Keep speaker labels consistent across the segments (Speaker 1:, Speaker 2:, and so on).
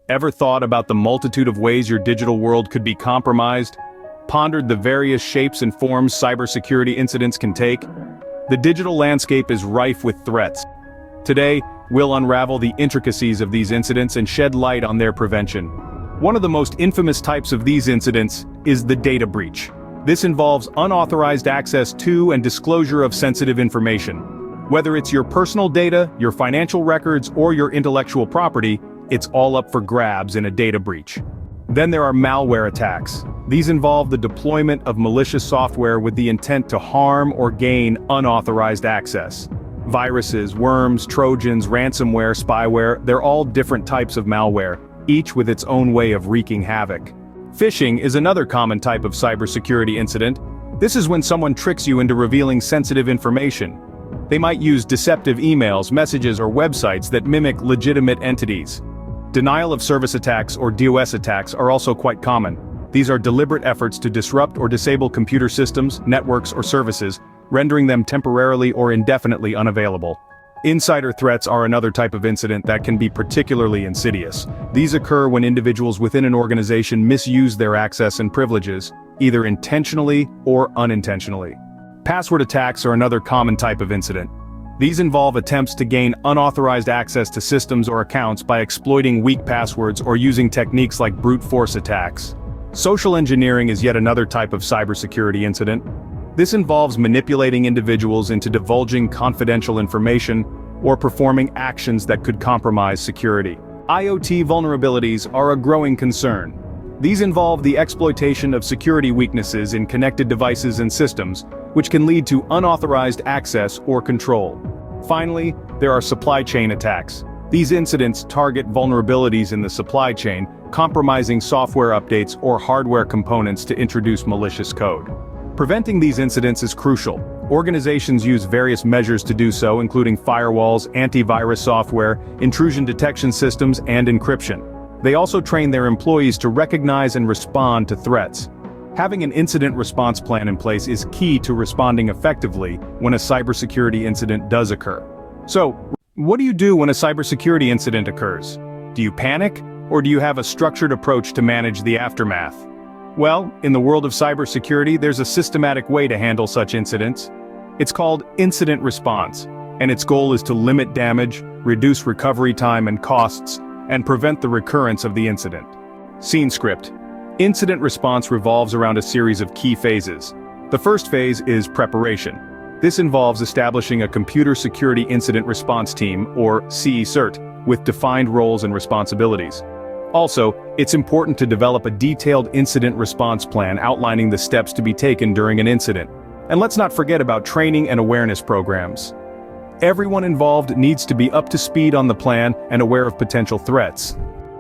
Speaker 1: Ever thought about the multitude of ways your digital world could be compromised? Pondered the various shapes and forms cybersecurity incidents can take? The digital landscape is rife with threats. Today, we'll unravel the intricacies of these incidents and shed light on their prevention. One of the most infamous types of these incidents is the data breach. This involves unauthorized access to and disclosure of sensitive information. Whether it's your personal data, your financial records, or your intellectual property, it's all up for grabs in a data breach. Then there are malware attacks. These involve the deployment of malicious software with the intent to harm or gain unauthorized access. Viruses, worms, trojans, ransomware, spyware, they're all different types of malware, each with its own way of wreaking havoc. Phishing is another common type of cybersecurity incident. This is when someone tricks you into revealing sensitive information. They might use deceptive emails, messages, or websites that mimic legitimate entities. Denial of service attacks or DOS attacks are also quite common. These are deliberate efforts to disrupt or disable computer systems, networks, or services, rendering them temporarily or indefinitely unavailable. Insider threats are another type of incident that can be particularly insidious. These occur when individuals within an organization misuse their access and privileges, either intentionally or unintentionally. Password attacks are another common type of incident. These involve attempts to gain unauthorized access to systems or accounts by exploiting weak passwords or using techniques like brute force attacks. Social engineering is yet another type of cybersecurity incident. This involves manipulating individuals into divulging confidential information or performing actions that could compromise security. IoT vulnerabilities are a growing concern. These involve the exploitation of security weaknesses in connected devices and systems, which can lead to unauthorized access or control. Finally, there are supply chain attacks. These incidents target vulnerabilities in the supply chain, compromising software updates or hardware components to introduce malicious code. Preventing these incidents is crucial. Organizations use various measures to do so, including firewalls, antivirus software, intrusion detection systems, and encryption. They also train their employees to recognize and respond to threats. Having an incident response plan in place is key to responding effectively when a cybersecurity incident does occur. So, what do you do when a cybersecurity incident occurs? Do you panic, or do you have a structured approach to manage the aftermath? Well, in the world of cybersecurity, there's a systematic way to handle such incidents. It's called incident response, and its goal is to limit damage, reduce recovery time and costs, and prevent the recurrence of the incident. Scene script. Incident response revolves around a series of key phases. The first phase is preparation. This involves establishing a computer security incident response team, or CECIRT, with defined roles and responsibilities. Also, it's important to develop a detailed incident response plan outlining the steps to be taken during an incident. And let's not forget about training and awareness programs. Everyone involved needs to be up to speed on the plan and aware of potential threats.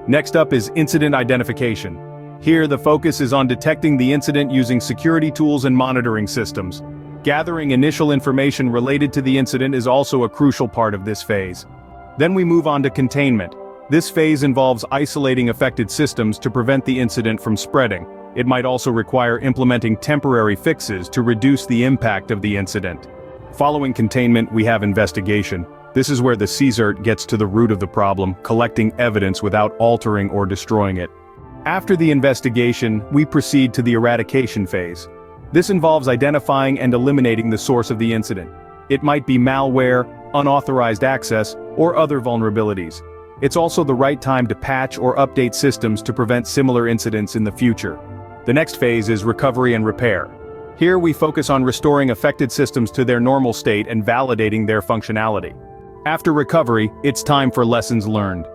Speaker 1: Next up is incident identification. Here, the focus is on detecting the incident using security tools and monitoring systems. Gathering initial information related to the incident is also a crucial part of this phase. Then we move on to containment. This phase involves isolating affected systems to prevent the incident from spreading. It might also require implementing temporary fixes to reduce the impact of the incident. Following containment, we have investigation. This is where the CECIRT gets to the root of the problem, collecting evidence without altering or destroying it. After the investigation, we proceed to the eradication phase. This involves identifying and eliminating the source of the incident. It might be malware, unauthorized access, or other vulnerabilities. It's also the right time to patch or update systems to prevent similar incidents in the future. The next phase is recovery and repair. Here we focus on restoring affected systems to their normal state and validating their functionality. After recovery, it's time for lessons learned.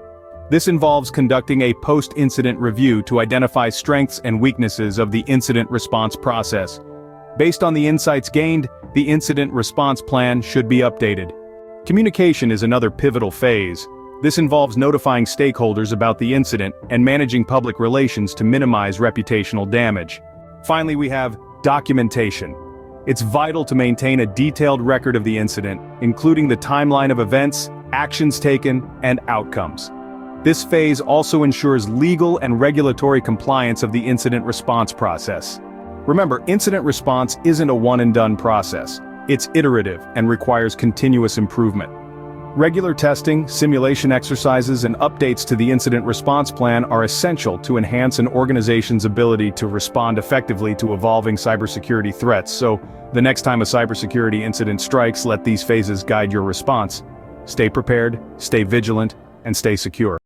Speaker 1: This involves conducting a post-incident review to identify strengths and weaknesses of the incident response process. Based on the insights gained, the incident response plan should be updated. Communication is another pivotal phase. This involves notifying stakeholders about the incident and managing public relations to minimize reputational damage. Finally, we have documentation. It's vital to maintain a detailed record of the incident, including the timeline of events, actions taken, and outcomes. This phase also ensures legal and regulatory compliance of the incident response process. Remember, incident response isn't a one-and-done process. It's iterative and requires continuous improvement. Regular testing, simulation exercises, and updates to the incident response plan are essential to enhance an organization's ability to respond effectively to evolving cybersecurity threats. So, the next time a cybersecurity incident strikes, let these phases guide your response. Stay prepared, stay vigilant, and stay secure.